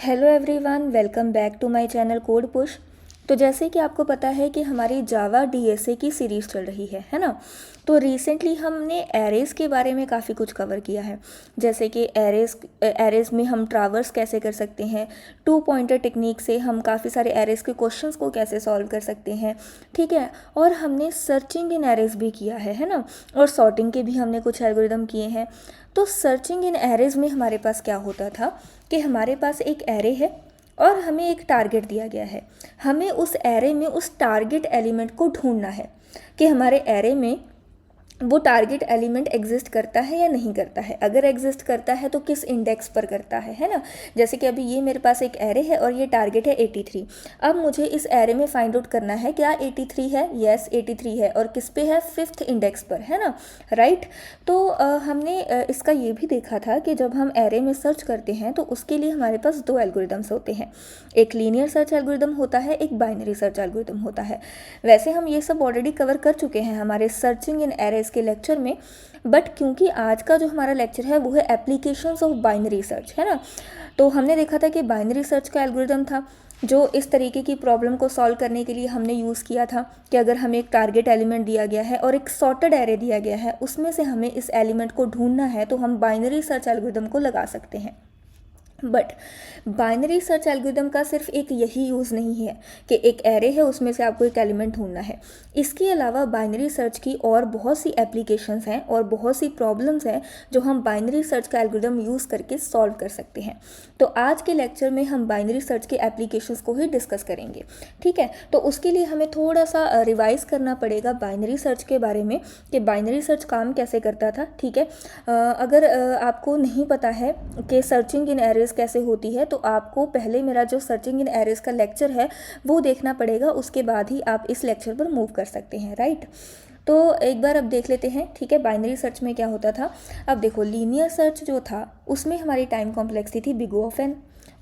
Hello everyone, welcome back to my channel code push. तो जैसे कि आपको पता है कि हमारी जावा डीएसए की सीरीज़ चल रही है ना। तो रिसेंटली हमने एरेज़ के बारे में काफ़ी कुछ कवर किया है, जैसे कि एरेज़ में हम ट्रावर्स कैसे कर सकते हैं, 2 पॉइंटर टेक्निक से हम काफ़ी सारे एरेज़ के क्वेश्चंस को कैसे सॉल्व कर सकते हैं, ठीक है। और हमने सर्चिंग इन एरेज़ भी किया है ना, और सॉर्टिंग के भी हमने कुछ एल्गोरिदम किए हैं। तो सर्चिंग इन एरेज़ में हमारे पास क्या होता था कि हमारे पास एक एरे है और हमें एक टारगेट दिया गया है। हमें उस एरे में उस टारगेट एलिमेंट को ढूंढना है कि हमारे एरे में वो टारगेट एलिमेंट एग्जिस्ट करता है या नहीं करता है। अगर एग्जिस्ट करता है तो किस इंडेक्स पर करता है ना। जैसे कि अभी ये मेरे पास एक एरे है और ये टारगेट है 83। अब मुझे इस एरे में फाइंड आउट करना है क्या 83 है। यस 83 है, और किस पे है, 5th इंडेक्स पर, है ना, राइट। तो हमने इसका ये भी देखा था कि जब हम एरे में सर्च करते हैं तो उसके लिए हमारे पास 2 एल्गोरिदम्स होते हैं। एक लीनियर सर्च एल्गोरिदम होता है, एक बाइनरी सर्च एल्गोरिदम होता है। वैसे हम ये सब ऑलरेडी कवर कर चुके हैं हमारे सर्चिंग इन एरेज के लेक्चर में, बट क्योंकि आज का जो हमारा लेक्चर है वो है एप्लीकेशंस ऑफ बाइनरी सर्च, है ना। तो हमने देखा था कि बाइनरी सर्च का एल्गोरिदम था जो इस तरीके की प्रॉब्लम को सॉल्व करने के लिए हमने यूज़ किया था कि अगर हमें एक टारगेट एलिमेंट दिया गया है और एक सॉर्टेड एरे दिया गया है, उसमें से हमें इस एलिमेंट को ढूंढना है, तो हम बाइनरी सर्च एल्गोरिदम को लगा सकते हैं। बट बाइनरी सर्च एल्गोरिदम का सिर्फ एक यही यूज़ नहीं है कि एक एरे है उसमें से आपको एक एलिमेंट ढूंढना है। इसके अलावा बाइनरी सर्च की और बहुत सी एप्लीकेशंस हैं और बहुत सी प्रॉब्लम्स हैं जो हम बाइनरी सर्च का एल्गोरिदम यूज़ करके सॉल्व कर सकते हैं। तो आज के लेक्चर में हम बाइनरी सर्च के एप्लीकेशंस को ही डिस्कस करेंगे, ठीक है। तो उसके लिए हमें थोड़ा सा रिवाइज करना पड़ेगा बाइनरी सर्च के बारे में कि बाइनरी सर्च काम कैसे करता था, ठीक है। अगर आपको नहीं पता है कि सर्चिंग इन एरेज कैसे होती है तो आपको पहले मेरा जो सर्चिंग इन एरेज का लेक्चर है वो देखना पड़ेगा, उसके बाद ही आप इस लेक्चर पर मूव कर सकते हैं, राइट। तो एक बार अब देख लेते हैं, ठीक है, बाइनरी सर्च में क्या होता था। अब देखो, लीनियर सर्च जो था उसमें हमारी टाइम कॉम्प्लेक्सिटी थी बिग O ऑफ n,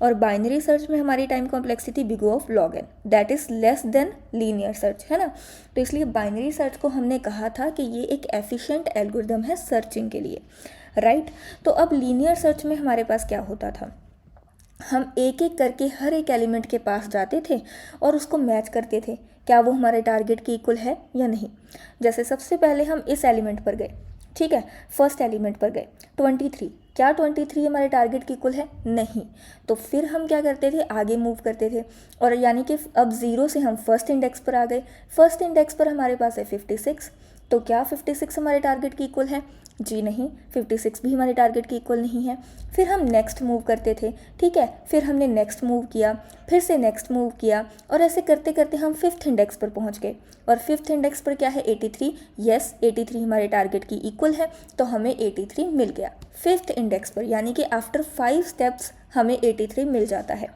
और बाइनरी सर्च में हमारी time complexity big O of log n, that is less then linear search, है ना। तो इसलिए बाइनरी सर्च को हमने कहा था कि ये एक एफिशिएंट एल्गोरिदम है सर्चिंग के लिए, राइट। तो अब लीनियर सर्च में हमारे पास क्या होता था, हम एक एक करके हर एक एलिमेंट के पास जाते थे और उसको मैच करते थे क्या वो हमारे टारगेट के इक्वल है या नहीं। जैसे सबसे पहले हम इस एलिमेंट पर गए, ठीक है, फर्स्ट एलिमेंट पर गए 23, क्या 23 हमारे टारगेट की इक्वल है, नहीं। तो फिर हम क्या करते थे, आगे मूव करते थे, और यानी कि अब 0 से हम फर्स्ट इंडेक्स पर आ गए। फर्स्ट इंडेक्स पर हमारे पास है 56, तो क्या 56 हमारे टारगेट की इक्वल है, जी नहीं, 56 भी हमारे टारगेट की इक्वल नहीं है। फिर हम नेक्स्ट मूव करते थे, ठीक है, फिर हमने नेक्स्ट मूव किया, फिर से नेक्स्ट मूव किया, और ऐसे करते करते हम 5th इंडेक्स पर पहुंच गए। और 5th इंडेक्स पर क्या है, 83। यस 83 हमारे टारगेट की इक्वल है, तो हमें 83 मिल गया 5th इंडेक्स पर, यानी कि आफ्टर 5 स्टेप्स हमें 83 मिल जाता है।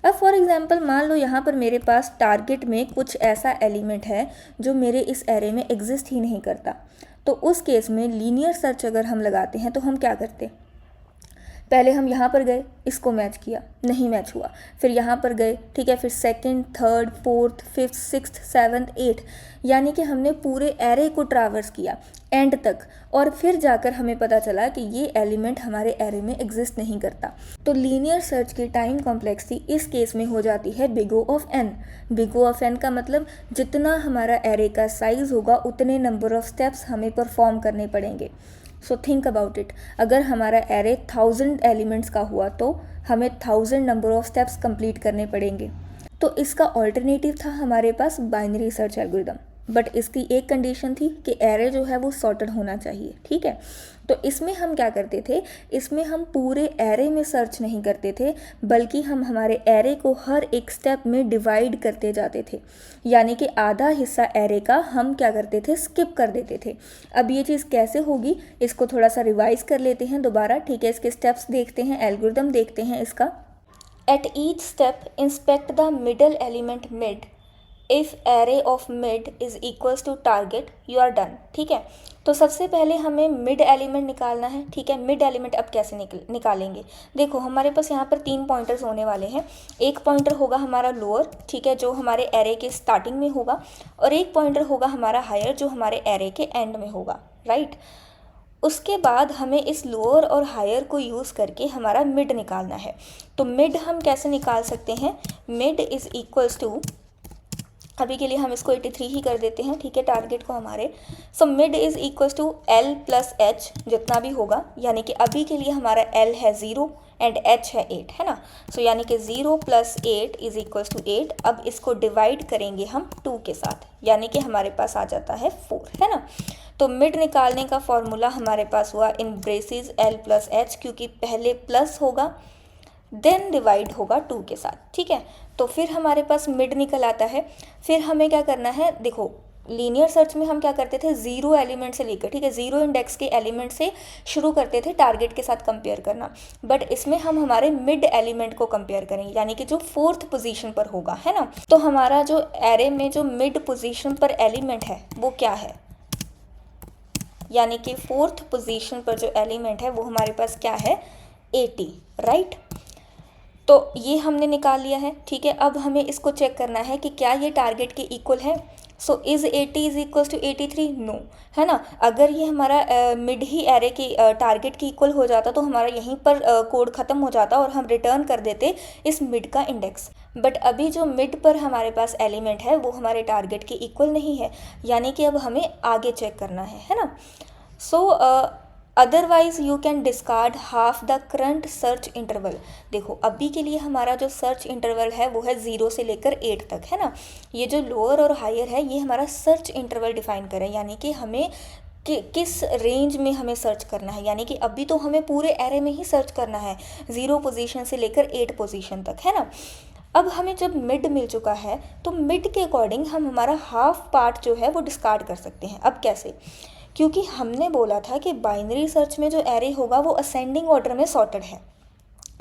अब फॉर एग्जांपल मान लो यहाँ पर मेरे पास टारगेट में कुछ ऐसा एलिमेंट है जो मेरे इस एरे में एग्जिस्ट ही नहीं करता। तो उस केस में लीनियर सर्च अगर हम लगाते हैं तो हम क्या करते, पहले हम यहाँ पर गए, इसको मैच किया, नहीं मैच हुआ, फिर यहाँ पर गए, ठीक है, फिर second, third, fourth, 5th, 6th, 7th, 8th, यानी कि हमने पूरे एरे को ट्रैवर्स किया एंड तक, और फिर जाकर हमें पता चला कि ये एलिमेंट हमारे एरे में एग्जिस्ट नहीं करता। तो लीनियर सर्च की टाइम कॉम्प्लेक्सिटी इस केस में हो जाती है big O of n। Big O of n का मतलब जितना हमारा एरे का साइज होगा उतने नंबर ऑफ स्टेप्स हमें परफॉर्म करने पड़ेंगे। सो थिंक अबाउट इट, अगर हमारा एरे 1000 एलिमेंट्स का हुआ तो हमें 1000 नंबर ऑफ स्टेप्स कंप्लीट करने पड़ेंगे। तो इसका ऑल्टरनेटिव था हमारे पास बाइनरी सर्च एल्गोरिदम, बट इसकी एक कंडीशन थी कि एरे जो है वो सॉर्टेड होना चाहिए, ठीक है। तो इसमें हम क्या करते थे, इसमें हम पूरे एरे में सर्च नहीं करते थे, बल्कि हम हमारे एरे को हर एक स्टेप में डिवाइड करते जाते थे, यानी कि आधा हिस्सा एरे का हम क्या करते थे, स्किप कर देते थे। अब ये चीज़ कैसे होगी, इसको थोड़ा सा रिवाइज कर लेते हैं दोबारा, ठीक है। इसके स्टेप्स देखते हैं, एल्गोरिदम देखते हैं इसका। At each step inspect the middle element mid, if array of mid is equals to target, you are done, ठीक है। तो सबसे पहले हमें मिड एलिमेंट निकालना है, ठीक है। मिड एलिमेंट अब कैसे निकालेंगे, देखो हमारे पास यहाँ पर 3 पॉइंटर्स होने वाले हैं। एक पॉइंटर होगा हमारा लोअर, ठीक है, जो हमारे एरे के स्टार्टिंग में होगा, और एक पॉइंटर होगा हमारा हायर जो हमारे एरे के एंड में होगा, राइट। उसके बाद हमें इस लोअर और हायर को यूज़ करके हमारा मिड निकालना है। तो मिड हम कैसे निकाल सकते हैं, मिड इज़ इक्वल्स टू, अभी के लिए हम इसको 83 ही कर देते हैं, ठीक है, टारगेट को हमारे। So mid is equals to L plus H जितना भी होगा, यानी कि अभी के लिए हमारा L है 0 एंड H है 8, है ना। सो यानी कि 0 प्लस 8 इज़ इक्वल्स टू 8। अब इसको डिवाइड करेंगे हम 2 के साथ, यानी कि हमारे पास आ जाता है 4, है ना। तो मिड निकालने का फॉर्मूला हमारे पास हुआ इन ब्रेसेस L प्लस H, क्योंकि पहले प्लस होगा देन डिवाइड होगा 2 के साथ, ठीक है। तो फिर हमारे पास मिड निकल आता है। फिर हमें क्या करना है, देखो लीनियर सर्च में हम क्या करते थे, 0 एलिमेंट से लेकर, ठीक है, 0 इंडेक्स के एलिमेंट से शुरू करते थे टारगेट के साथ कंपेयर करना। बट इसमें हम हमारे मिड एलिमेंट को कंपेयर करेंगे, यानी कि जो 4th पोजीशन पर होगा, है ना। तो हमारा जो एरे में जो मिड पोजीशन पर एलिमेंट है वो क्या है, यानी कि 4th पोजीशन पर जो एलिमेंट है वो हमारे पास क्या है, 80, राइट। तो ये हमने निकाल लिया है, ठीक है। अब हमें इसको चेक करना है कि क्या ये टारगेट के इक्वल है। So is 80 is equals to 83, no, है ना। अगर ये हमारा मिड ही एरे के टारगेट के इक्वल हो जाता तो हमारा यहीं पर कोड ख़त्म हो जाता और हम रिटर्न कर देते इस मिड का इंडेक्स। बट अभी जो मिड पर हमारे पास एलिमेंट है वो हमारे टारगेट के इक्वल नहीं है, यानी कि अब हमें आगे चेक करना है ना। सो otherwise you can discard half the current search interval. देखो अभी के लिए हमारा जो सर्च इंटरवल है वो है 0 से लेकर 8 तक, है ना। ये जो लोअर और हायर है ये हमारा सर्च इंटरवल डिफाइन करें, यानी कि हमें किस रेंज में हमें सर्च करना है, यानी कि अभी तो हमें पूरे एरे में ही सर्च करना है 0 पोजीशन से लेकर 8 पोजीशन तक, है ना। अब हमें जब मिड मिल चुका है तो मिड के अकॉर्डिंग हम हमारा हाफ पार्ट जो है वो डिस्कार्ड कर सकते हैं। अब कैसे, क्योंकि हमने बोला था कि बाइनरी सर्च में जो एरे होगा वो असेंडिंग ऑर्डर में सॉर्टेड है,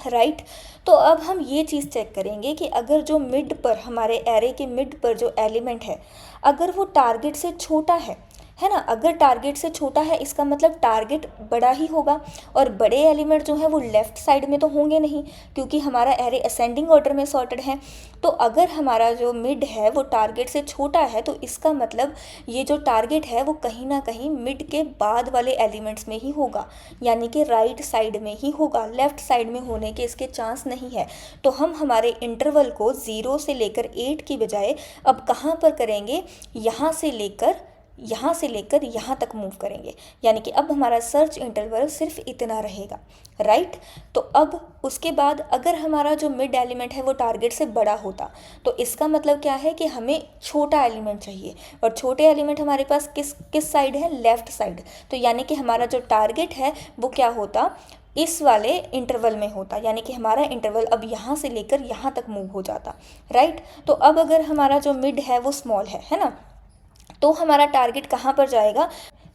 राइट। तो अब हम ये चीज़ चेक करेंगे कि अगर जो मिड पर हमारे एरे के मिड पर जो एलिमेंट है अगर वो टारगेट से छोटा है ना। अगर टारगेट से छोटा है इसका मतलब टारगेट बड़ा ही होगा, और बड़े एलिमेंट जो है वो लेफ़्ट साइड में तो होंगे नहीं, क्योंकि हमारा एरे असेंडिंग ऑर्डर में सॉर्टेड है। तो अगर हमारा जो मिड है वो टारगेट से छोटा है तो इसका मतलब ये जो टारगेट है वो कहीं ना कहीं मिड के बाद वाले एलिमेंट्स में ही होगा, यानी कि राइट साइड में ही होगा, लेफ़्ट साइड में होने के इसके चांस नहीं है। तो हम हमारे इंटरवल को 0 से लेकर 8 की बजाय अब कहाँ पर करेंगे, यहाँ से लेकर यहाँ तक मूव करेंगे, यानी कि अब हमारा सर्च इंटरवल सिर्फ इतना रहेगा, राइट। तो अब उसके बाद अगर हमारा जो मिड एलिमेंट है वो टारगेट से बड़ा होता तो इसका मतलब क्या है कि हमें छोटा एलिमेंट चाहिए, और छोटे एलिमेंट हमारे पास किस साइड है, लेफ़्ट साइड। तो यानी कि हमारा जो टारगेट है वो क्या होता, इस वाले इंटरवल में होता, यानी कि हमारा इंटरवल अब यहाँ से लेकर यहाँ तक मूव हो जाता, राइट। तो अब अगर हमारा जो मिड है वो स्मॉल है ना, तो हमारा टारगेट कहाँ पर जाएगा,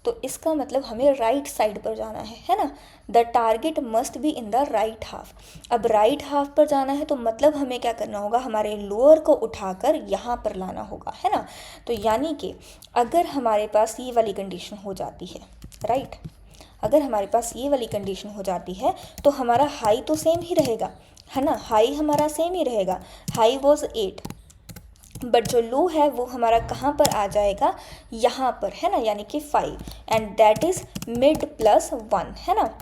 तो इसका मतलब हमें राइट साइड पर जाना है ना। The target must be in the right half. अब राइट हाफ पर जाना है तो मतलब हमें क्या करना होगा, हमारे लोअर को उठाकर यहाँ पर लाना होगा, है ना। तो यानी कि अगर हमारे पास ये वाली कंडीशन हो जाती है, राइट, अगर हमारे पास ये वाली कंडीशन हो जाती है तो हमारा हाई तो सेम ही रहेगा, है ना। हाई हमारा सेम ही रहेगा, हाई वॉज 8, बट जो लो है वो हमारा कहाँ पर आ जाएगा, यहाँ पर, है ना, यानी कि 5, and that is mid plus 1, है ना।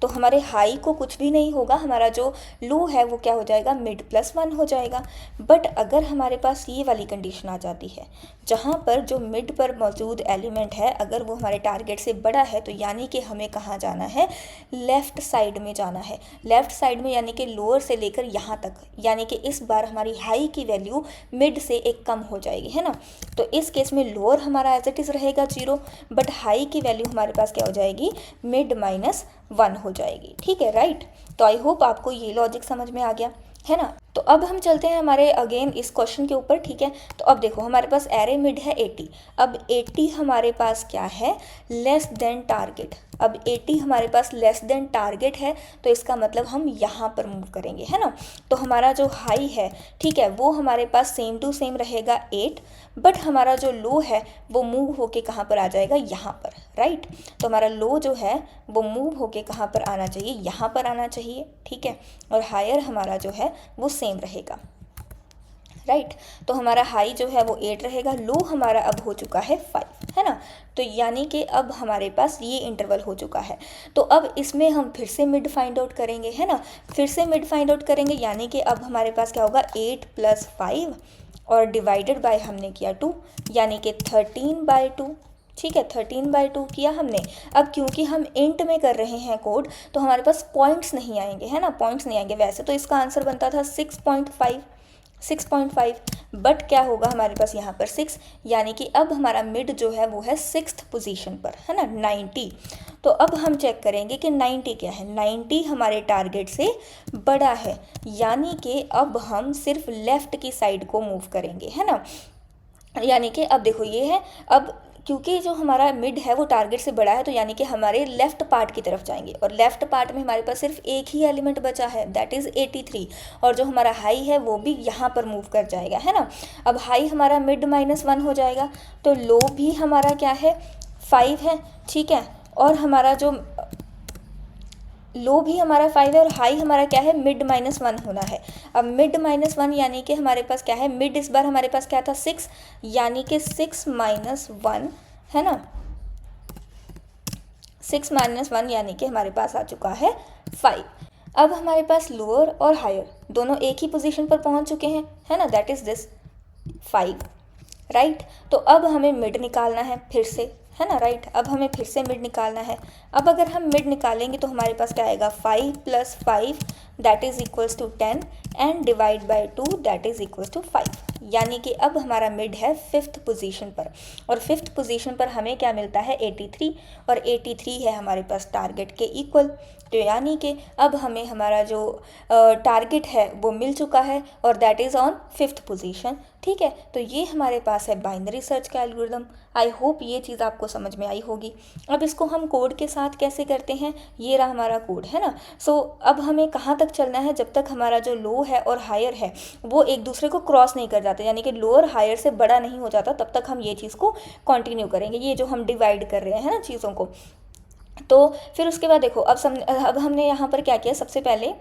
तो हमारे हाई को कुछ भी नहीं होगा, हमारा जो लो है वो क्या हो जाएगा, मिड प्लस 1 हो जाएगा। बट अगर हमारे पास ये वाली कंडीशन आ जाती है जहाँ पर जो मिड पर मौजूद एलिमेंट है अगर वो हमारे टारगेट से बड़ा है, तो यानी कि हमें कहाँ जाना है, लेफ़्ट साइड में जाना है। लेफ़्ट साइड में यानी कि लोअर से लेकर यहाँ तक, यानी कि इस बार हमारी हाई की वैल्यू मिड से एक कम हो जाएगी, है ना। तो इस केस में लोअर हमारा एज इट इज़ रहेगा 0, बट हाई की वैल्यू हमारे पास क्या हो जाएगी, मिड माइनस 1 हो जाएगी, ठीक है, राइट। तो आई होप आपको ये लॉजिक समझ में आ गया, है ना। तो अब हम चलते हैं हमारे अगेन इस क्वेश्चन के ऊपर, ठीक है। तो अब देखो हमारे पास एरे मिड है 80, अब 80 हमारे पास क्या है, लेस देन टारगेट। अब 80 हमारे पास लेस देन टारगेट है तो इसका मतलब हम यहाँ पर मूव करेंगे, है ना। तो हमारा जो हाई है, ठीक है, वो हमारे पास सेम टू सेम रहेगा 8, बट हमारा जो लो है वो मूव होके कहाँ पर आ जाएगा, यहाँ पर, राइट। तो हमारा लो जो है वो मूव होके कहाँ पर आना चाहिए, यहाँ पर आना चाहिए, ठीक है। और हायर हमारा जो है वो सेम रहेगा, राइट। तो हमारा हाई जो है वो 8 रहेगा, लो हमारा अब हो चुका है 5। है ना। तो यानी कि अब हमारे पास ये इंटरवल हो चुका है। तो अब इसमें हम फिर से मिड फाइंड आउट करेंगे, है ना, फिर से मिड फाइंड आउट करेंगे, यानी कि अब हमारे पास क्या होगा 8 + 5 और डिवाइडेड बाय हमने किया 2, यानी कि 13/2। ठीक है, 13/2 किया हमने। अब क्योंकि हम इंट में कर रहे हैं कोड, तो हमारे पास पॉइंट्स नहीं आएंगे, है ना, पॉइंट्स नहीं आएंगे। वैसे तो इसका आंसर बनता था 6.5, बट क्या होगा हमारे पास यहाँ पर 6, यानी कि अब हमारा मिड जो है वो है 6th पोजीशन पर, है ना, 90। तो अब हम चेक करेंगे कि 90 क्या है। 90 हमारे टारगेट से बड़ा है, यानी कि अब हम सिर्फ लेफ़्ट की साइड को मूव करेंगे, है ना। यानी कि अब देखो ये है, अब क्योंकि जो हमारा मिड है वो टारगेट से बड़ा है, तो यानी कि हमारे लेफ़्ट पार्ट की तरफ जाएंगे, और लेफ़्ट पार्ट में हमारे पास सिर्फ एक ही एलिमेंट बचा है, दैट इज़ 83, और जो हमारा हाई है वो भी यहाँ पर मूव कर जाएगा, है ना। अब हाई हमारा मिड -1 हो जाएगा, तो लो भी हमारा क्या है 5 है, ठीक है, और हमारा जो लो भी हमारा 5 है और हाई हमारा क्या है मिड -1 होना है। अब मिड -1 यानी कि हमारे पास क्या है, मिड इस बार हमारे पास क्या था 6, यानी कि 6 - 1, है ना, 6 - 1 यानी कि हमारे पास आ चुका है 5। अब हमारे पास लोअर और हायर दोनों एक ही पोजीशन पर पहुंच चुके हैं, है ना, दैट इज़ दिस 5, राइट। तो अब हमें मिड निकालना है फिर से, है ना, राइट। अब हमें फिर से मिड निकालना है। अब अगर हम मिड निकालेंगे तो हमारे पास क्या आएगा 5 + 5 that is equals to 10 and divide by 2 that is equals to 5, यानी कि अब हमारा मिड है 5th पोजीशन पर, और 5th पोजीशन पर हमें क्या मिलता है 83, और 83 है हमारे पास टारगेट के इक्वल। तो यानी कि अब हमें हमारा जो टारगेट है वो मिल चुका है, और that is on 5th position, ठीक है। तो ये हमारे पास है बाइनरी सर्च का एल्गोरिदम। आई होप ये चीज़ आपको समझ में आई होगी। अब इसको हम कोड के साथ कैसे करते हैं, ये रहा हमारा कोड, है ना। सो अब हमें कहाँ तक चलना है, जब तक हमारा जो लो है और हायर है वो एक दूसरे को क्रॉस नहीं कर जाते, यानी कि लोअर हायर से बड़ा नहीं हो जाता, तब तक हम ये चीज़ को कंटिन्यू करेंगे, ये जो हम डिवाइड कर रहे हैं ना चीज़ों को। तो फिर उसके बाद देखो अब हमने यहाँ पर क्या किया सबसे पहले,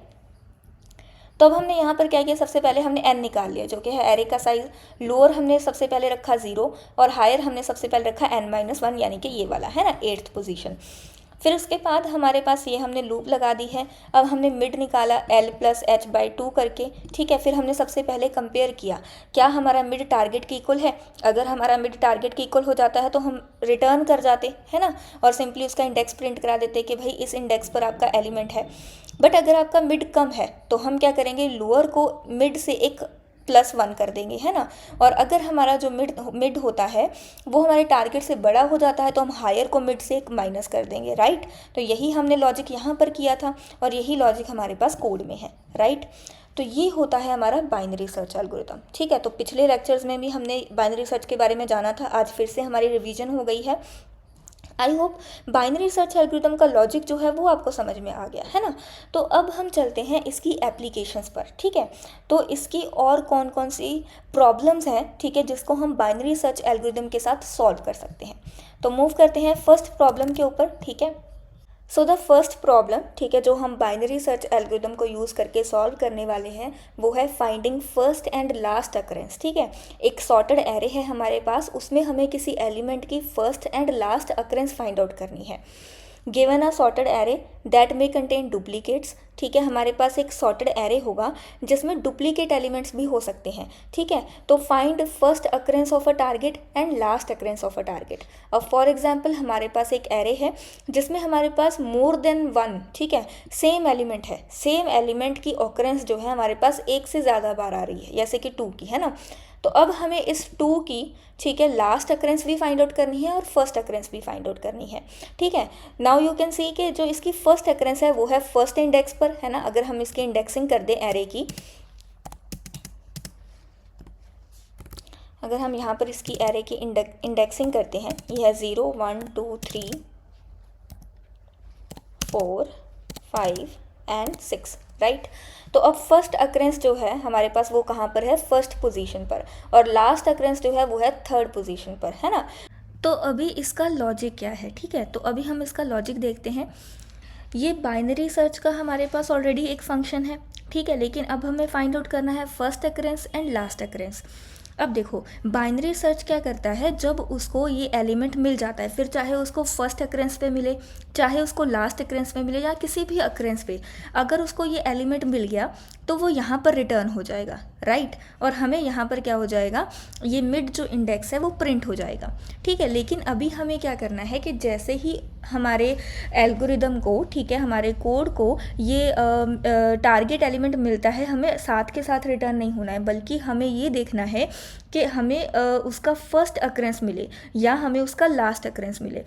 तो अब हमने यहाँ पर क्या किया, सबसे पहले हमने n निकाल लिया जो कि है एरे का साइज़। लोअर हमने सबसे पहले रखा 0 और हायर हमने सबसे पहले रखा n-1, यानी कि ये वाला, है ना, 8th पोजीशन। फिर उसके बाद हमारे पास ये हमने लूप लगा दी है। अब हमने मिड निकाला L + h/2 करके, ठीक है। फिर हमने सबसे पहले कंपेयर किया, क्या हमारा मिड टारगेट के इक्वल है। अगर हमारा मिड टारगेट के इक्वल हो जाता है तो हम रिटर्न कर जाते, है ना, और सिंपली उसका इंडेक्स प्रिंट करा देते कि भाई इस इंडेक्स पर आपका एलिमेंट है। बट अगर आपका मिड कम है तो हम क्या करेंगे, लोअर को मिड से एक +1 कर देंगे, है ना। और अगर हमारा जो मिड होता है वो हमारे टारगेट से बड़ा हो जाता है तो हम हायर को मिड से एक माइनस कर देंगे, राइट। तो यही हमने लॉजिक यहाँ पर किया था, और यही लॉजिक हमारे पास कोड में है, राइट। तो ये होता है हमारा बाइनरी सर्च एल्गोरिथम, ठीक है। तो पिछले लेक्चर्स में भी हमने बाइनरी सर्च के बारे में जाना था, आज फिर से हमारी रिवीजन हो गई है। I hope binary search algorithm का लॉजिक जो है वो आपको समझ में आ गया, है ना। तो अब हम चलते हैं इसकी एप्लीकेशंस पर, ठीक है। तो इसकी और कौन कौन सी प्रॉब्लम्स हैं, ठीक है, जिसको हम बाइनरी सर्च एल्गोरिथम के साथ सॉल्व कर सकते हैं। तो मूव करते हैं फर्स्ट प्रॉब्लम के ऊपर, ठीक है। सो द फर्स्ट प्रॉब्लम, ठीक है, जो हम बाइनरी सर्च एल्गोरिथम को यूज़ करके सॉल्व करने वाले हैं वो है finding first and last occurrence, ठीक है। एक सॉर्टेड एरे है हमारे पास, उसमें हमें किसी एलिमेंट की first and last occurrence find out करनी है। Given a sorted array that may contain duplicates, ठीक है, हमारे पास एक सॉर्टेड एरे होगा जिसमें डुप्लीकेट एलिमेंट्स भी हो सकते हैं, ठीक है। तो find first occurrence of a target and last occurrence of a target. अब फॉर एग्जांपल हमारे पास एक एरे है जिसमें हमारे पास मोर देन 1, ठीक है, सेम एलिमेंट है, सेम एलिमेंट की ऑकरेंस जो है हमारे पास एक से ज़्यादा बार आ रही है, जैसे कि 2 की, है ना। तो अब हमें इस 2 की, ठीक है, लास्ट अकरेंस भी फाइंड आउट करनी है और फर्स्ट अकरेंस भी फाइंड आउट करनी है, ठीक है। नाउ यू कैन सी कि जो इसकी फर्स्ट अकरेंस है वो है फर्स्ट इंडेक्स पर, है ना। अगर हम इसकी इंडेक्सिंग कर दें एरे की, अगर हम यहाँ पर इसकी एरे की इंडेक्सिंग करते हैं, ये है 0 1 2 3 4 5 एंड 6, राइट। तो अब फर्स्ट अकरेंस जो है हमारे पास वो कहाँ पर है, फर्स्ट पोजीशन पर, और लास्ट अकरेंस जो है वो है थर्ड पोजीशन पर, है ना। तो अभी इसका लॉजिक क्या है, ठीक है। तो अभी हम इसका लॉजिक देखते हैं। ये बाइनरी सर्च का हमारे पास ऑलरेडी एक फंक्शन है, ठीक है, लेकिन अब हमें फाइंड आउट करना है first occurrence and last occurrence. अब देखो बाइनरी सर्च क्या करता है, जब उसको ये एलिमेंट मिल जाता है, फिर चाहे उसको फर्स्ट अक्रेंस पे मिले, चाहे उसको लास्ट अक्रेंस पे मिले, या किसी भी अक्रेंस पे, अगर उसको ये एलिमेंट मिल गया तो वो यहाँ पर रिटर्न हो जाएगा, राइट। और हमें यहाँ पर क्या हो जाएगा, ये मिड जो इंडेक्स है वो प्रिंट हो जाएगा, ठीक है। लेकिन अभी हमें क्या करना है कि जैसे ही हमारे एल्गोरिदम को, ठीक है, हमारे कोड को ये टारगेट एलिमेंट मिलता है, हमें साथ के साथ रिटर्न नहीं होना है, बल्कि हमें ये देखना है कि हमें उसका फर्स्ट अक्रेंस मिले या हमें उसका लास्ट अक्रेंस मिले।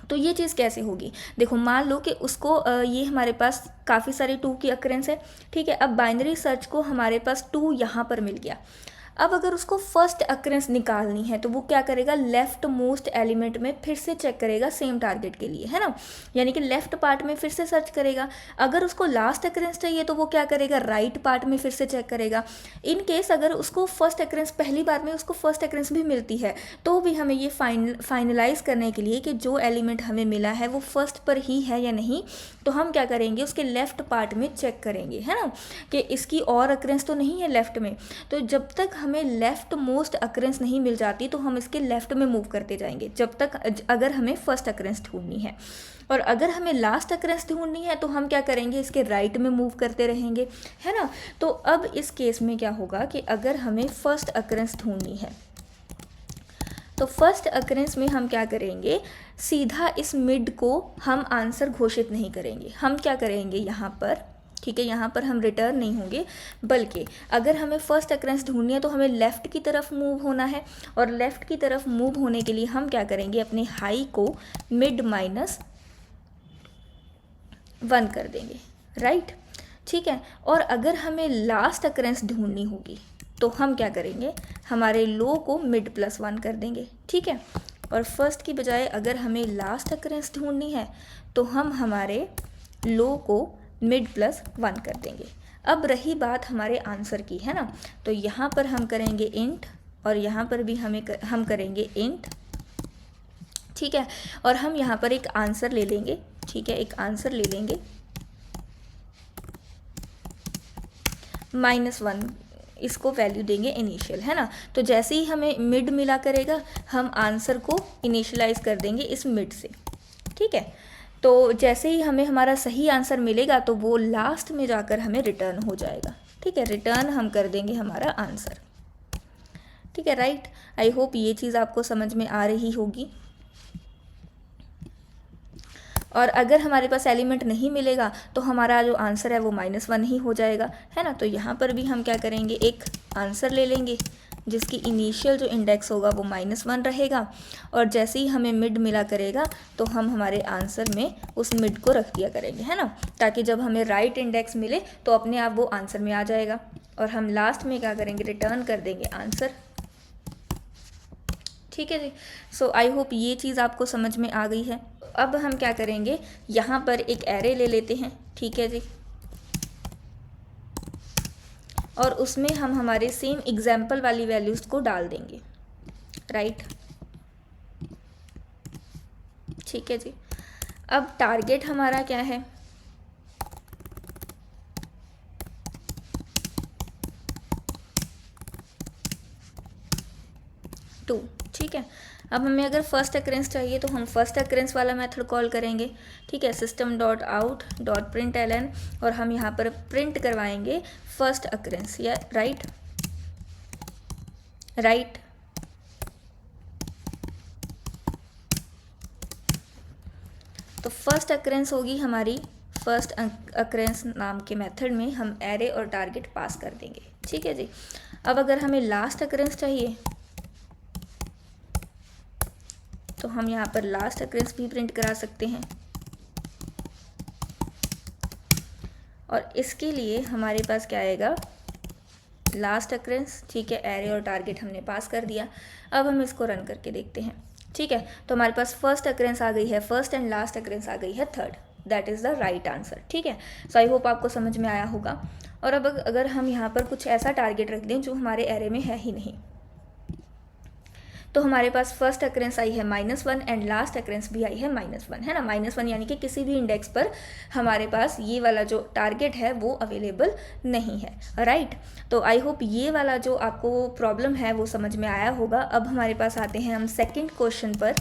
तो ये चीज़ कैसे होगी, देखो मान लो कि उसको ये हमारे पास काफ़ी सारे 2 की अक्रेंस है, ठीक है। अब बाइनरी सर्च को हमारे पास 2 यहाँ पर मिल गया। अब अगर उसको फर्स्ट अक्रेंस निकालनी है तो वो क्या करेगा, लेफ्ट मोस्ट एलिमेंट में फिर से चेक करेगा सेम टारगेट के लिए, है ना, यानी कि लेफ्ट पार्ट में फिर से सर्च करेगा। अगर उसको लास्ट अक्रेंस चाहिए तो वो क्या करेगा, राइट पार्ट में फिर से चेक करेगा। इन केस अगर उसको फर्स्ट अक्रेंस, पहली बार में उसको फर्स्ट अक्रेंस भी मिलती है, तो भी हमें ये फाइनलाइज करने के लिए कि जो एलिमेंट हमें मिला है वो फर्स्ट पर ही है या नहीं, तो हम क्या करेंगे, उसके लेफ्ट पार्ट में चेक करेंगे, है ना, कि इसकी और अक्रेंस तो नहीं है लेफ्ट में। तो जब तक हमें लेफ्ट मोस्ट अक्रेंस नहीं मिल जाती तो हम इसके लेफ्ट में मूव करते जाएंगे, जब तक अगर हमें फर्स्ट अक्रेंस ढूंढनी है। और अगर हमें लास्ट अक्रेंस ढूंढनी है तो हम क्या करेंगे, इसके राइट में मूव करते रहेंगे, है ना। तो अब इस केस में क्या होगा कि अगर हमें फर्स्ट अक्रेंस ढूंढनी है तो फर्स्ट अक्रेंस में हम क्या करेंगे, सीधा इस मिड को हम आंसर घोषित नहीं करेंगे, हम क्या करेंगे यहाँ पर, ठीक है, यहाँ पर हम रिटर्न नहीं होंगे, बल्कि अगर हमें फर्स्ट अक्रेंस ढूंढनी है तो हमें लेफ़्ट की तरफ मूव होना है। और लेफ़्ट की तरफ मूव होने के लिए हम क्या करेंगे, अपने हाई को मिड -1 कर देंगे, राइट, ठीक है। और अगर हमें लास्ट अक्रेंस ढूंढनी होगी तो हम क्या करेंगे, हमारे लो को मिड +1 कर देंगे, ठीक है। और फर्स्ट की बजाय अगर हमें लास्ट अक्रेंस ढूंढनी है तो हम हमारे लो को मिड +1 कर देंगे। अब रही बात हमारे आंसर की, है ना, तो यहाँ पर हम करेंगे इंट और यहाँ पर भी हम करेंगे इंट, ठीक है। और हम यहाँ पर एक आंसर ले लेंगे, ठीक है, एक आंसर ले लेंगे -1, इसको वैल्यू देंगे इनिशियल, है ना। तो जैसे ही हमें मिड मिला करेगा हम आंसर को इनिशियलाइज कर देंगे इस मिड से, ठीक है। तो जैसे ही हमें हमारा सही आंसर मिलेगा तो वो लास्ट में जाकर हमें रिटर्न हो जाएगा, ठीक है, रिटर्न हम कर देंगे हमारा आंसर, ठीक है, राइट। आई होप ये चीज़ आपको समझ में आ रही होगी। और अगर हमारे पास एलिमेंट नहीं मिलेगा तो हमारा जो आंसर है वो -1 ही हो जाएगा, है ना। तो यहाँ पर भी हम क्या करेंगे, एक आंसर ले लेंगे जिसकी इनिशियल जो इंडेक्स होगा वो -1 रहेगा। और जैसे ही हमें मिड मिला करेगा तो हम हमारे आंसर में उस मिड को रख दिया करेंगे, है ना, ताकि जब हमें राइट इंडेक्स मिले तो अपने आप वो आंसर में आ जाएगा। और हम लास्ट में क्या करेंगे, रिटर्न कर देंगे आंसर, ठीक है जी। सो आई होप ये चीज़ आपको समझ में आ गई है। अब हम क्या करेंगे, यहाँ पर एक एरे ले लेते हैं, ठीक है जी, और उसमें हम हमारे सेम एग्जाम्पल वाली वैल्यूज़ को डाल देंगे, राइट, ठीक है जी। अब टारगेट हमारा क्या है, 2, ठीक है। अब हमें अगर फर्स्ट अक्रेंस चाहिए तो हम फर्स्ट अक्रेंस वाला मेथड कॉल करेंगे, ठीक है, system.out.println, और हम यहाँ पर प्रिंट करवाएंगे फर्स्ट अक्रेंस, या राइट, तो फर्स्ट अक्रेंस होगी हमारी, फर्स्ट अक्रेंस नाम के मेथड में हम एरे और टारगेट पास कर देंगे, ठीक है जी। अब अगर हमें लास्ट अक्रेंस चाहिए तो हम यहाँ पर लास्ट अक्रेंस भी प्रिंट करा सकते हैं। और इसके लिए हमारे पास क्या आएगा, लास्ट अक्रेंस, ठीक है, एरे और टारगेट हमने पास कर दिया। अब हम इसको रन करके देखते हैं, ठीक है। तो हमारे पास फर्स्ट अक्रेंस आ गई है, फर्स्ट एंड लास्ट अक्रेंस आ गई है third, that is the right answer, ठीक है। सो आई होप आपको समझ में आया होगा। और अब अगर हम यहाँ पर कुछ ऐसा टारगेट रख दें जो हमारे एरे में है ही नहीं, तो हमारे पास फर्स्ट अक्रेंस आई है -1 एंड लास्ट अक्रेंस भी आई है -1, है ना। -1 यानी कि किसी भी इंडेक्स पर हमारे पास ये वाला जो टारगेट है वो अवेलेबल नहीं है, राइट। तो आई होप ये वाला जो आपको प्रॉब्लम है वो समझ में आया होगा। अब हमारे पास आते हैं हम सेकेंड क्वेश्चन पर।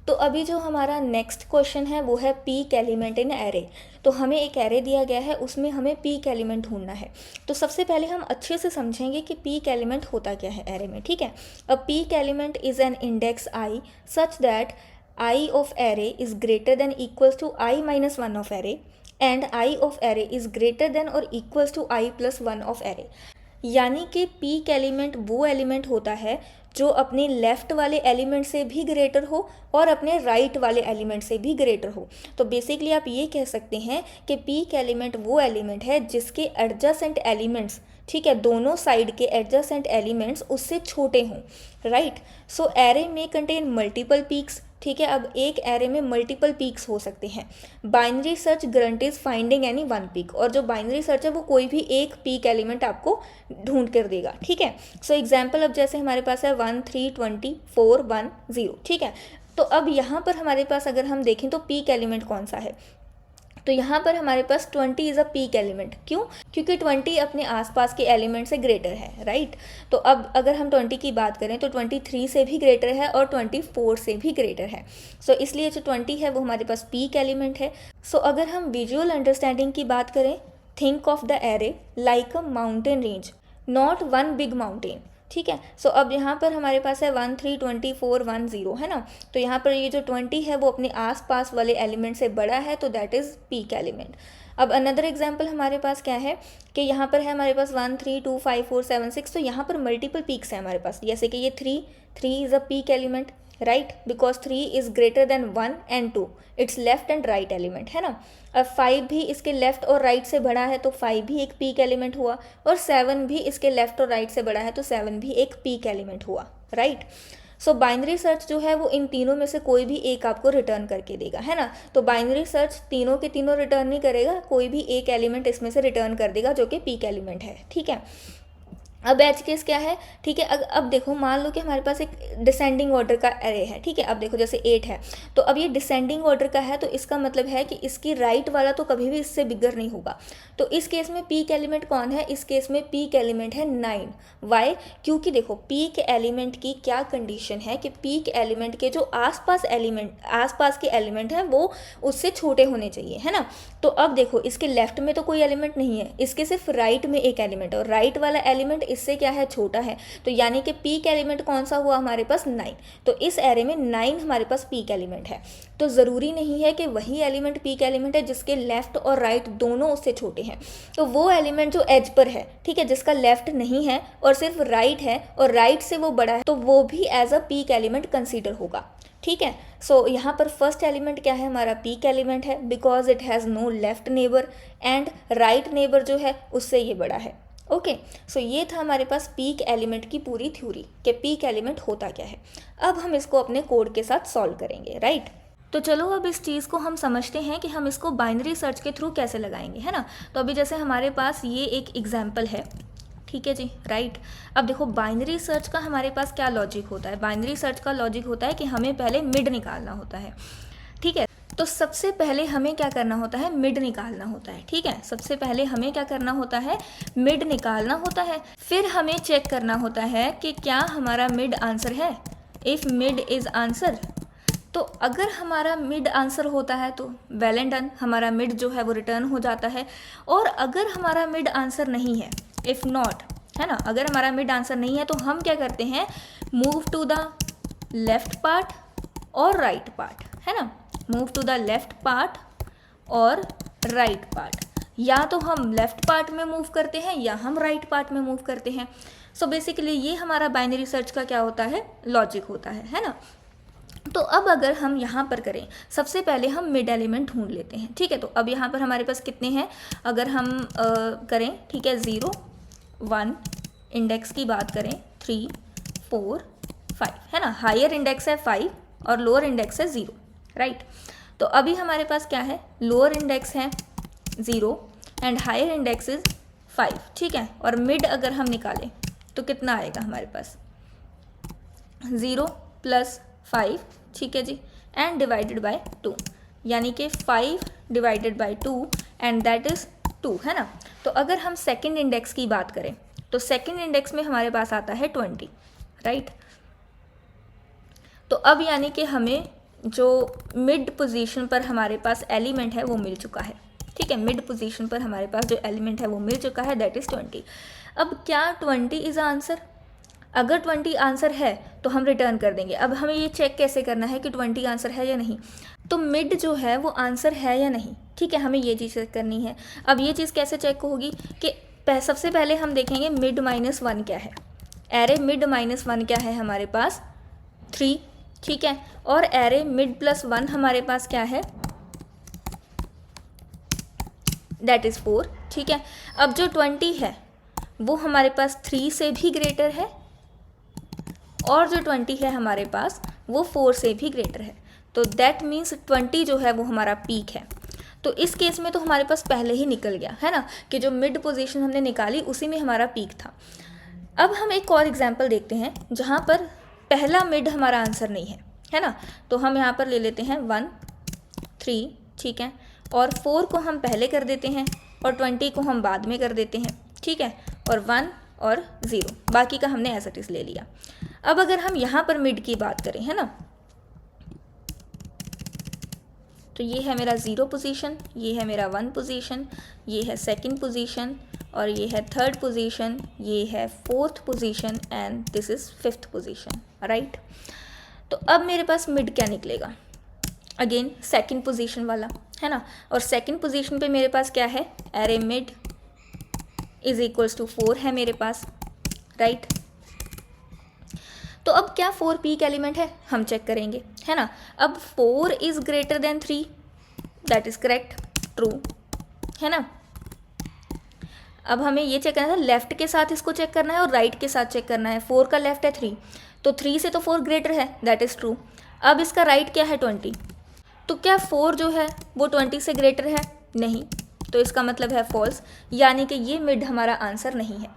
तो अभी जो हमारा नेक्स्ट क्वेश्चन है वो है पीक एलिमेंट इन एरे। तो हमें एक एरे दिया गया है, उसमें हमें पीक एलिमेंट ढूंढना है। तो सबसे पहले हम अच्छे से समझेंगे कि पीक एलिमेंट होता क्या है एरे में, ठीक है। A peak element is an index i such that i of array is greater than equals to i minus one of array and i of array is greater than और equals to i plus one of array. यानी कि peak element वो element होता है जो अपने left वाले element से भी ग्रेटर हो और अपने राइट वाले एलिमेंट से भी ग्रेटर हो। तो बेसिकली आप ये कह सकते हैं कि पीक एलिमेंट वो एलिमेंट है जिसके एडजेसेंट एलिमेंट्स, ठीक है, दोनों साइड के एडजेसेंट एलिमेंट्स उससे छोटे हों, राइट। सो एरे में कंटेन मल्टीपल पीक्स, ठीक है। अब एक एरे में मल्टीपल पीक्स हो सकते हैं। Binary search guarantees finding any one peak, और जो बाइनरी सर्च है वो कोई भी एक पीक एलिमेंट आपको ढूंढ कर देगा, ठीक है। सो एग्जांपल अब जैसे हमारे पास है 1 3 20 4 1 0, ठीक है। तो अब यहाँ पर हमारे पास अगर हम देखें तो पीक एलिमेंट कौन सा है, तो यहाँ पर हमारे पास 20 इज़ अ पीक एलिमेंट। क्यों? क्योंकि 20 अपने आसपास के एलिमेंट से ग्रेटर है, राइट। तो अब अगर हम 20 की बात करें तो 23 से भी ग्रेटर है और 24 से भी ग्रेटर है। सो इसलिए जो 20 है वो हमारे पास पीक एलिमेंट है। सो अगर हम विजुअल अंडरस्टैंडिंग की बात करें, think of the array like a mountain range, not one big mountain, ठीक है। सो अब यहाँ पर हमारे पास है 1 3 24 1 0, है ना। तो यहाँ पर ये जो 20 है वो अपने आसपास वाले एलिमेंट से बड़ा है, तो दैट इज़ पीक एलिमेंट। अब अनदर एग्जांपल हमारे पास क्या है कि यहाँ पर है हमारे पास 1 3 2 5 4 7 6, तो यहाँ पर मल्टीपल पीक्स हैं हमारे पास, जैसे कि ये 3 is a peak element, right, because 3 is greater than 1 and 2, it's left and right element, है ना। अब 5 भी इसके लेफ्ट और राइट से बड़ा है तो 5 भी एक पीक एलिमेंट हुआ, और 7 भी इसके लेफ्ट और राइट से बड़ा है तो 7 भी एक पीक एलिमेंट हुआ, राइट। सो बाइनरी सर्च जो है वो इन तीनों में से कोई भी एक आपको रिटर्न करके देगा, है ना। तो बाइनरी सर्च तीनों के तीनों रिटर्न नहीं करेगा, कोई भी एक एलिमेंट इसमें से रिटर्न कर देगा जो कि पीक एलिमेंट है, ठीक है। अब एज केस क्या है, ठीक है। अब देखो मान लो कि हमारे पास एक डिसेंडिंग ऑर्डर का एरे है, ठीक है। अब देखो जैसे 8 है, तो अब ये डिसेंडिंग ऑर्डर का है, तो इसका मतलब है कि इसकी राइट वाला तो कभी भी इससे बिगर नहीं होगा। तो इस केस में पीक एलिमेंट कौन है, इस केस में पीक एलिमेंट है 9। वाई? क्योंकि देखो पीक एलिमेंट की क्या कंडीशन है कि पीक एलिमेंट के जो आसपास के एलिमेंट हैं वो उससे छोटे होने चाहिए, है ना। तो अब देखो इसके लेफ्ट में तो कोई एलिमेंट नहीं है, इसके सिर्फ राइट में एक एलिमेंट है, और राइट वाला एलिमेंट इससे क्या है, छोटा है। तो यानी कि पीक एलिमेंट कौन सा हुआ हमारे पास, 9। तो इस एरे में 9 हमारे पास पीक एलिमेंट है। तो ज़रूरी नहीं है कि वही एलिमेंट पीक एलिमेंट है जिसके लेफ्ट और राइट दोनों उससे छोटे हैं। तो वो एलिमेंट जो एज पर है, ठीक है, जिसका लेफ्ट नहीं है और सिर्फ राइट है और राइट से वो बड़ा है, तो वो भी as a peak element consider होगा, ठीक है। सो यहाँ पर फर्स्ट एलिमेंट क्या है, हमारा पीक एलिमेंट है, because it has no left neighbour and right neighbour जो है उससे ये बड़ा है, ओके। सो ये था हमारे पास पीक एलिमेंट की पूरी थ्योरी कि पीक एलिमेंट होता क्या है। अब हम इसको अपने कोड के साथ सॉल्व करेंगे, राइट। तो चलो अब इस चीज़ को हम समझते हैं कि हम इसको बाइनरी सर्च के थ्रू कैसे लगाएंगे, है ना। तो अभी जैसे हमारे पास ये एक एग्जाम्पल है, ठीक है जी, राइट। अब देखो बाइनरी सर्च का हमारे पास क्या लॉजिक होता है, बाइनरी सर्च का लॉजिक होता है कि हमें पहले मिड निकालना होता है, ठीक है। तो सबसे पहले हमें क्या करना होता है, मिड निकालना होता है, ठीक है। सबसे पहले हमें क्या करना होता है, मिड निकालना होता है। फिर हमें चेक करना होता है कि क्या हमारा मिड आंसर है। इफ़ मिड इज़ आंसर, तो अगर हमारा मिड आंसर होता है तो वेल एंड डन, हमारा मिड जो है वो रिटर्न हो जाता है। और अगर हमारा मिड आंसर नहीं है, इफ़ नॉट, है ना, अगर हमारा मिड आंसर नहीं है तो हम क्या करते हैं, move to the left part और राइट पार्ट, है ना, move to the left part और राइट पार्ट। या तो हम लेफ्ट पार्ट में मूव करते हैं या हम राइट पार्ट में मूव करते हैं। सो बेसिकली ये हमारा बाइनरी सर्च का क्या होता है, लॉजिक होता है ना। तो अब अगर हम यहाँ पर करें, सबसे पहले हम मिड एलिमेंट ढूंढ लेते हैं, ठीक है। तो अब यहाँ पर हमारे पास कितने हैं, अगर हम करें, ठीक है, 0 1, इंडेक्स की बात करें 3 4 5, है ना। हायर इंडेक्स है 5 और लोअर इंडेक्स है 0, राइट। तो अभी हमारे पास क्या है, लोअर इंडेक्स है 0 एंड हायर इंडेक्स इज 5, ठीक है। और मिड अगर हम निकालें तो कितना आएगा हमारे पास, 0 + 5, ठीक है जी, एंड डिवाइडेड बाय 2, यानी कि 5 divided by 2 and that is 2, है ना। तो अगर हम सेकंड इंडेक्स की बात करें तो सेकंड इंडेक्स में हमारे पास आता है 20, राइट। तो अब यानी कि हमें जो मिड पोजीशन पर हमारे पास एलिमेंट है वो मिल चुका है, ठीक है। मिड पोजीशन पर हमारे पास जो एलिमेंट है वो मिल चुका है, दैट इज़ 20। अब क्या 20 इज़ आंसर? अगर 20 आंसर है तो हम रिटर्न कर देंगे। अब हमें ये चेक कैसे करना है कि 20 आंसर है या नहीं, तो मिड जो है वो आंसर है या नहीं, ठीक है, हमें ये चीज़ चेक करनी है। अब ये चीज़ कैसे चेक होगी कि सबसे पहले हम देखेंगे मिड -1 क्या है। एरे मिड -1 क्या है हमारे पास? 3, ठीक है। और एरे मिड +1 हमारे पास क्या है? दैट इज़ 4, ठीक है। अब जो 20 है वो हमारे पास 3 से भी ग्रेटर है और जो 20 है हमारे पास वो 4 से भी ग्रेटर है। तो दैट मीन्स 20 जो है वो हमारा पीक है। तो इस केस में तो हमारे पास पहले ही निकल गया है ना, कि जो मिड पोजीशन हमने निकाली उसी में हमारा पीक था। अब हम एक और एग्जांपल देखते हैं जहाँ पर पहला मिड हमारा आंसर नहीं है ना। तो हम यहाँ पर ले लेते हैं 1, 3, ठीक है, और 4 को हम पहले कर देते हैं और 20 को हम बाद में कर देते हैं, ठीक है, और 1 और 0, बाकी का हमने एज इट इज़ ले लिया। अब अगर हम यहाँ पर मिड की बात करें, है ना, तो ये है मेरा 0 पोजीशन, ये है मेरा 1 पोजीशन, ये है सेकंड पोजीशन, और ये है थर्ड पोजीशन, ये है fourth position, and this is fifth position, right. तो अब मेरे पास मिड क्या निकलेगा? अगेन सेकंड पोजीशन वाला, है ना, और सेकंड पोजीशन पे मेरे पास क्या है? Array mid is equals to 4 है मेरे पास, राइट। तो अब क्या 4 पीक एलिमेंट है? हम चेक करेंगे, है ना। अब 4 is greater than 3, that is correct, true, है ना। अब हमें ये चेक करना है, लेफ्ट के साथ इसको चेक करना है और राइट के साथ चेक करना है। 4 का लेफ्ट है 3, तो 3 से तो 4 ग्रेटर है, दैट इज़ ट्रू। अब इसका राइट क्या है? 20, तो क्या 4 जो है वो 20 से ग्रेटर है? नहीं, तो इसका मतलब है फॉल्स, यानी कि ये मिड हमारा आंसर नहीं है।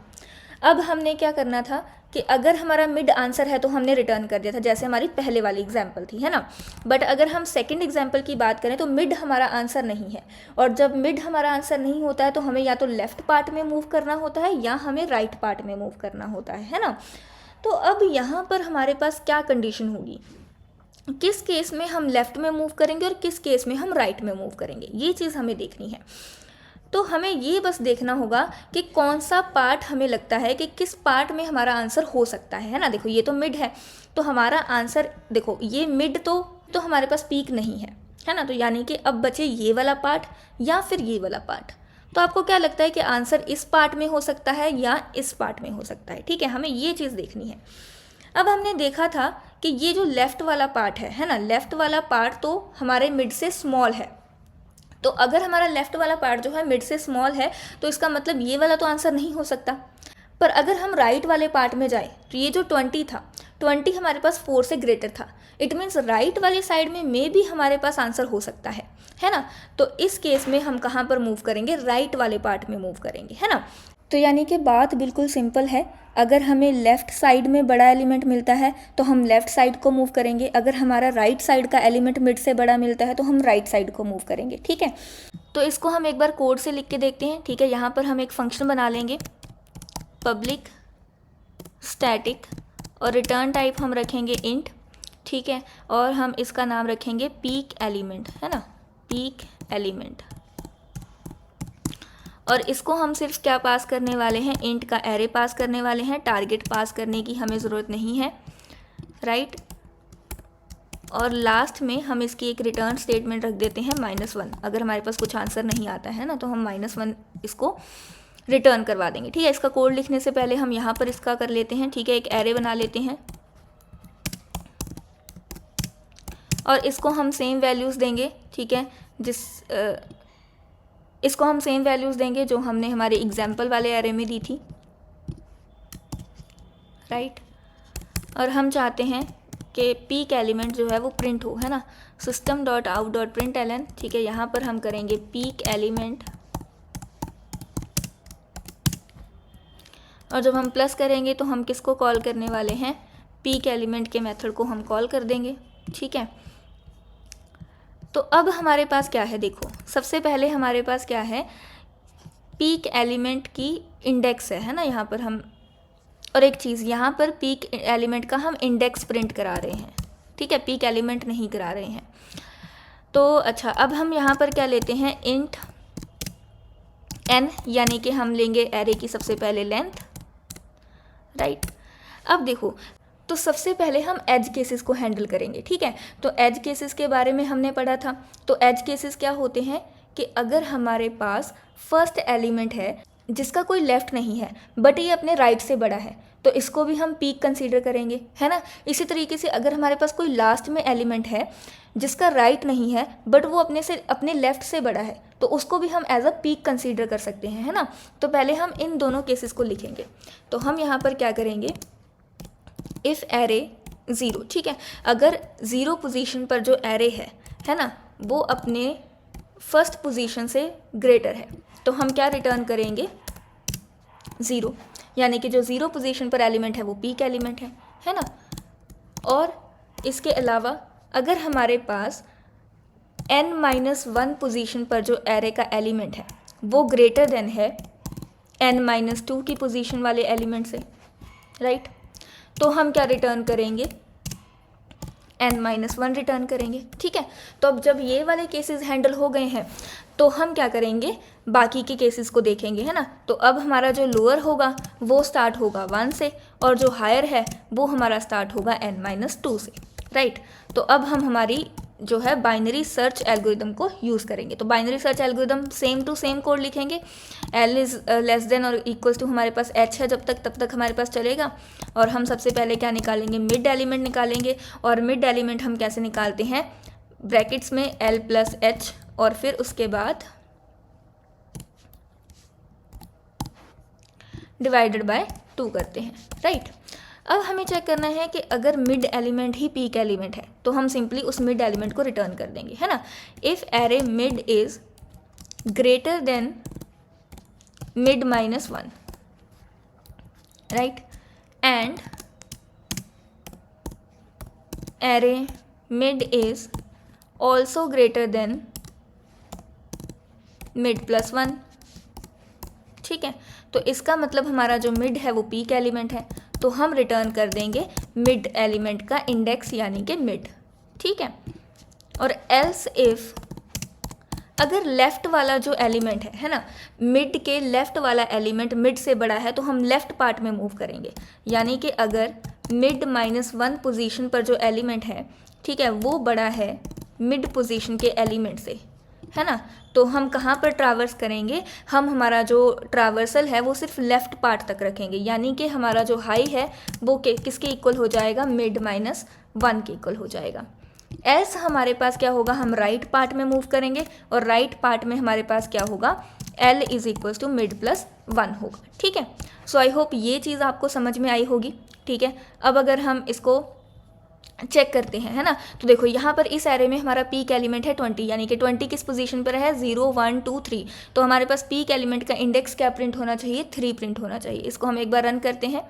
अब हमने क्या करना था कि अगर हमारा मिड आंसर है तो हमने रिटर्न कर दिया था, जैसे हमारी पहले वाली एग्जाम्पल थी, है ना। बट अगर हम सेकंड एग्जाम्पल की बात करें तो मिड हमारा आंसर नहीं है, और जब मिड हमारा आंसर नहीं होता है तो हमें या तो लेफ्ट पार्ट में मूव करना होता है या हमें राइट पार्ट में मूव करना होता है ना। तो अब यहाँ पर हमारे पास क्या कंडीशन होगी, किस केस में हम लेफ्ट में मूव करेंगे और किस केस में हम राइट में मूव करेंगे, ये चीज़ हमें देखनी है। तो हमें ये बस देखना होगा कि कौन सा पार्ट हमें लगता है कि किस पार्ट में हमारा आंसर हो सकता है ना। देखो ये तो मिड है, तो हमारा आंसर, देखो ये मिड तो हमारे पास पीक नहीं है ना। तो यानी कि अब बचे ये वाला पार्ट या फिर ये वाला पार्ट। तो आपको क्या लगता है कि आंसर इस पार्ट में हो सकता है या इस पार्ट में हो सकता है? ठीक है, हमें ये चीज़ देखनी है। अब हमने देखा था कि ये जो लेफ़्ट वाला पार्ट है ना, लेफ़्ट वाला पार्ट तो हमारे मिड से स्मॉल है। तो अगर हमारा लेफ़्ट वाला पार्ट जो है मिड से स्मॉल है तो इसका मतलब ये वाला तो आंसर नहीं हो सकता। पर अगर हम राइट वाले पार्ट में जाए तो ये जो 20 था, 20 हमारे पास 4 से ग्रेटर था, इट मीन्स राइट वाले साइड में भी हमारे पास आंसर हो सकता है ना। तो इस केस में हम कहाँ पर मूव करेंगे? राइट वाले पार्ट में मूव करेंगे, है ना। तो यानी कि बात बिल्कुल सिंपल है, अगर हमें लेफ़्ट साइड में बड़ा एलिमेंट मिलता है तो हम लेफ़्ट साइड को मूव करेंगे, अगर हमारा राइट साइड का एलिमेंट मिड से बड़ा मिलता है तो हम राइट साइड को मूव करेंगे, ठीक है। तो इसको हम एक बार कोड से लिख के देखते हैं, ठीक है। यहाँ पर हम एक फंक्शन बना लेंगे, पब्लिक स्टैटिक, और रिटर्न टाइप हम रखेंगे इंट, ठीक है, और हम इसका नाम रखेंगे पीक एलिमेंट, है ना, पीक एलिमेंट। और इसको हम सिर्फ क्या पास करने वाले हैं? इंट का एरे पास करने वाले हैं, टारगेट पास करने की हमें ज़रूरत नहीं है, राइट। और लास्ट में हम इसकी एक रिटर्न स्टेटमेंट रख देते हैं -1। अगर हमारे पास कुछ आंसर नहीं आता है ना तो हम -1 इसको रिटर्न करवा देंगे, ठीक है। इसका कोड लिखने से पहले हम यहाँ पर इसका कर लेते हैं, ठीक है, एक एरे बना लेते हैं और इसको हम सेम वैल्यूज़ देंगे, ठीक है, इसको हम सेम वैल्यूज़ देंगे जो हमने हमारे एग्जाम्पल वाले एरे में दी थी, राइट। और हम चाहते हैं कि पीक एलिमेंट जो है वो प्रिंट हो, है ना, system.out.println, ठीक है। यहाँ पर हम करेंगे पीक एलिमेंट, और जब हम प्लस करेंगे तो हम किसको कॉल करने वाले हैं? पीक एलिमेंट के मेथड को हम कॉल कर देंगे, ठीक है। तो अब हमारे पास क्या है, देखो सबसे पहले हमारे पास क्या है, पीक एलिमेंट की इंडेक्स है ना यहाँ पर हम, और एक चीज़ यहाँ पर पीक एलिमेंट का हम इंडेक्स प्रिंट करा रहे हैं, ठीक है, पीक एलिमेंट नहीं करा रहे हैं। तो अच्छा, अब हम यहाँ पर क्या लेते हैं, इंट n, यानी कि हम लेंगे एरे की सबसे पहले लेंथ, राइट। अब देखो, तो सबसे पहले हम एज केसेस को हैंडल करेंगे, ठीक है। तो एज केसेस के बारे में हमने पढ़ा था। तो एज केसेस क्या होते हैं कि अगर हमारे पास फर्स्ट एलिमेंट है जिसका कोई लेफ्ट नहीं है बट ये अपने राइट से बड़ा है, तो इसको भी हम पीक कंसीडर करेंगे, है ना। इसी तरीके से अगर हमारे पास कोई लास्ट में एलिमेंट है जिसका राइट नहीं है बट वो अपने लेफ्ट से बड़ा है, तो उसको भी हम एज अ पीक कंसीडर कर सकते हैं, है ना। तो पहले हम इन दोनों केसेस को लिखेंगे। तो हम यहाँ पर क्या करेंगे, इफ़ एरे 0, ठीक है, अगर 0 पोजीशन पर जो एरे है ना, वो अपने फर्स्ट पोजीशन से ग्रेटर है, तो हम क्या रिटर्न करेंगे, 0, यानी कि जो 0 पोजीशन पर एलिमेंट है वो पीक एलिमेंट है ना। और इसके अलावा अगर हमारे पास n-1 पोजीशन पर जो एरे का एलिमेंट है वो ग्रेटर देन है n-2 की पोजीशन वाले एलिमेंट से, राइट, तो हम क्या रिटर्न करेंगे, n-1 रिटर्न करेंगे, ठीक है। तो अब जब ये वाले केसेस हैंडल हो गए हैं तो हम क्या करेंगे, बाकी के केसेस को देखेंगे, है ना। तो अब हमारा जो लोअर होगा वो स्टार्ट होगा 1 से, और जो हायर है वो हमारा स्टार्ट होगा n-2 से, राइट। तो अब हम हमारी जो है बाइनरी सर्च एल्गोरिदम को यूज़ करेंगे। तो binary search algorithm same to same code लिखेंगे, l इज़ लेस देन और इक्वल्स टू हमारे पास h है, तब तक हमारे पास चलेगा। और हम सबसे पहले क्या निकालेंगे, मिड एलिमेंट निकालेंगे। और मिड एलिमेंट हम कैसे निकालते हैं, ब्रैकेट्स में l प्लस h, और फिर उसके बाद डिवाइडेड बाय 2 करते हैं, राइट। अब हमें चेक करना है कि अगर मिड एलिमेंट ही पीक एलिमेंट है तो हम सिंपली उस मिड एलिमेंट को रिटर्न कर देंगे, है ना। If array mid is greater then mid-1, right, and array mid is also greater than mid+1, ठीक है। तो इसका मतलब हमारा जो मिड है वो पीक एलिमेंट है, तो हम रिटर्न कर देंगे मिड एलिमेंट का इंडेक्स यानी कि मिड, ठीक है। और एल्स इफ अगर लेफ्ट वाला जो एलिमेंट है ना, मिड के लेफ्ट वाला एलिमेंट मिड से बड़ा है तो हम लेफ्ट पार्ट में मूव करेंगे, यानी कि अगर mid-1 पोजीशन पर जो एलिमेंट है, ठीक है, वो बड़ा है मिड पोजीशन के एलिमेंट से, है ना, तो हम कहाँ पर ट्रैवर्स करेंगे, हम हमारा जो ट्रैवर्सल है वो सिर्फ लेफ्ट पार्ट तक रखेंगे, यानी कि हमारा जो हाई है वो किसके इक्वल हो जाएगा, mid-1 के इक्वल हो जाएगा। एल्स हमारे पास क्या होगा, हम राइट पार्ट में मूव करेंगे, और राइट पार्ट में हमारे पास क्या होगा, L is equals to mid+1 होगा, ठीक है। सो आई होप ये चीज़ आपको समझ में आई होगी, ठीक है। अब अगर हम इसको चेक करते हैं, है ना, तो देखो यहाँ पर इस एरे में हमारा पीक एलिमेंट है 20, यानी कि 20 किस पोजीशन पर है, 0 1 2 3, तो हमारे पास पीक एलिमेंट का इंडेक्स क्या प्रिंट होना चाहिए, 3 प्रिंट होना चाहिए। इसको हम एक बार रन करते हैं,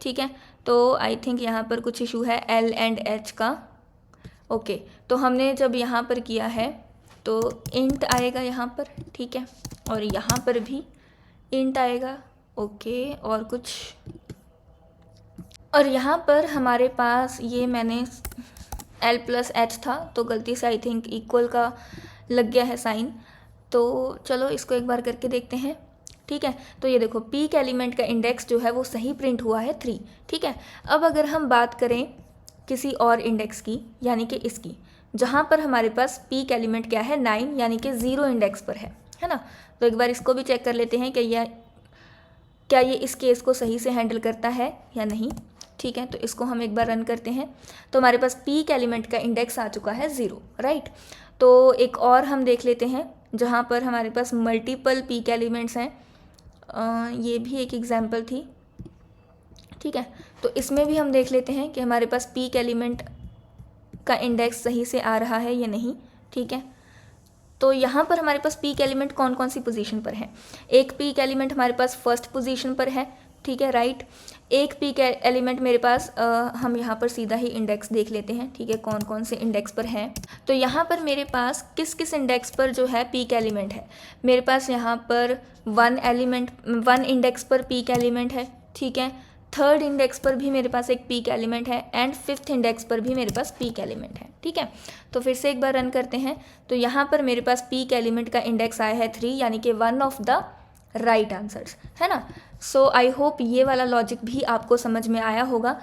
ठीक है। तो आई थिंक यहाँ पर कुछ इशू है L एंड H का, ओके। तो हमने जब यहाँ पर किया है तो इंट आएगा यहाँ पर, ठीक है, और यहाँ पर भी इंट आएगा, ओके, और कुछ, और यहाँ पर हमारे पास ये मैंने L प्लस H था तो गलती से आई थिंक इक्वल का लग गया है साइन, तो चलो इसको एक बार करके देखते हैं, ठीक है। तो ये देखो पीक एलिमेंट का इंडेक्स जो है वो सही प्रिंट हुआ है 3, ठीक है। अब अगर हम बात करें किसी और इंडेक्स की, यानी कि इसकी, जहाँ पर हमारे पास पीक एलिमेंट क्या है, 9, यानी कि 0 इंडेक्स पर है ना, तो एक बार इसको भी चेक कर लेते हैं कि क्या ये इस केस को सही से हैंडल करता है या नहीं, ठीक है। तो इसको हम एक बार रन करते हैं, तो हमारे पास पीक एलिमेंट का इंडेक्स आ चुका है 0, राइट। तो एक और हम देख लेते हैं जहाँ पर हमारे पास मल्टीपल पीक एलिमेंट्स हैं, ये भी एक एग्जाम्पल थी, ठीक है। तो इसमें भी हम देख लेते हैं कि हमारे पास पीक एलिमेंट का इंडेक्स सही से आ रहा है या नहीं, ठीक है। तो यहाँ पर हमारे पास पीक एलिमेंट कौन कौन सी पोजीशन पर है, एक पीक एलिमेंट हमारे पास फर्स्ट पोजीशन पर है, ठीक है, राइट। एक पीक एलिमेंट मेरे पास हम यहाँ पर सीधा ही इंडेक्स देख लेते हैं, ठीक है, कौन कौन से इंडेक्स पर हैं। तो यहाँ पर मेरे पास किस किस इंडेक्स पर जो है पीक एलिमेंट है। मेरे पास यहाँ पर 1 इंडेक्स पर पीक एलिमेंट है, ठीक है। 3rd इंडेक्स पर भी मेरे पास एक पीक एलिमेंट है एंड 5th इंडेक्स पर भी मेरे पास पीक एलिमेंट है, ठीक है। तो फिर से एक बार रन करते हैं। तो यहाँ पर मेरे पास पीक एलिमेंट का इंडेक्स आया है 3, यानी कि 1 ऑफ द राइट आंसर्स, है ना। सो आई होप ये वाला लॉजिक भी आपको समझ में आया होगा।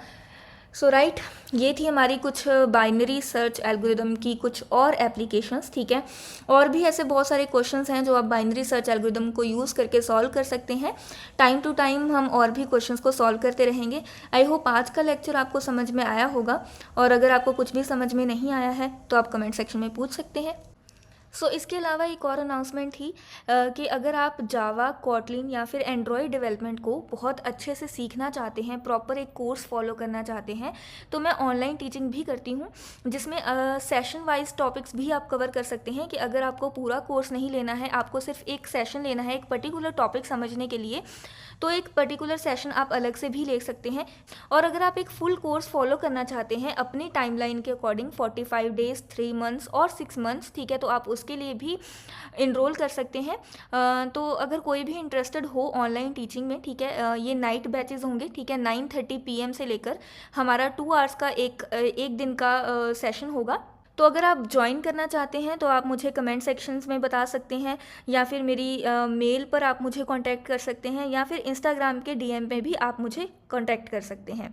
सो राइट, ये थी हमारी कुछ बाइनरी सर्च एल्गोरिदम की कुछ और एप्लीकेशंस, ठीक है। और भी ऐसे बहुत सारे क्वेश्चंस हैं जो आप बाइनरी सर्च एल्गोरिदम को यूज़ करके सॉल्व कर सकते हैं। टाइम टू टाइम हम और भी क्वेश्चंस को सॉल्व करते रहेंगे। आई होप आज का लेक्चर आपको समझ में आया होगा, और अगर आपको कुछ भी समझ में नहीं आया है तो आप कमेंट सेक्शन में पूछ सकते हैं। इसके अलावा एक और अनाउंसमेंट थी कि अगर आप जावा, कॉटलिन या फिर एंड्रॉयड डेवलपमेंट को बहुत अच्छे से सीखना चाहते हैं, प्रॉपर एक कोर्स फॉलो करना चाहते हैं, तो मैं ऑनलाइन टीचिंग भी करती हूँ, जिसमें सेशन वाइज टॉपिक्स भी आप कवर कर सकते हैं। कि अगर आपको पूरा कोर्स नहीं लेना है, आपको सिर्फ एक सेशन लेना है एक पर्टिकुलर टॉपिक समझने के लिए, तो एक पर्टिकुलर सेशन आप अलग से भी ले सकते हैं। और अगर आप एक फुल कोर्स फॉलो करना चाहते हैं अपनी टाइमलाइन के अकॉर्डिंग, 45 डेज, 3 मंथ्स और 6 मंथ्स, ठीक है, तो आप उसके लिए भी इनरोल कर सकते हैं। तो अगर कोई भी इंटरेस्टेड हो ऑनलाइन टीचिंग में, ठीक है, ये नाइट बैचेस होंगे, ठीक है, 9:30 PM से लेकर हमारा 2 आवर्स का एक दिन का सेशन होगा। तो अगर आप ज्वाइन करना चाहते हैं तो आप मुझे कमेंट सेक्शंस में बता सकते हैं, या फिर मेरी मेल पर आप मुझे कांटेक्ट कर सकते हैं, या फिर इंस्टाग्राम के DM में भी आप मुझे कांटेक्ट कर सकते हैं।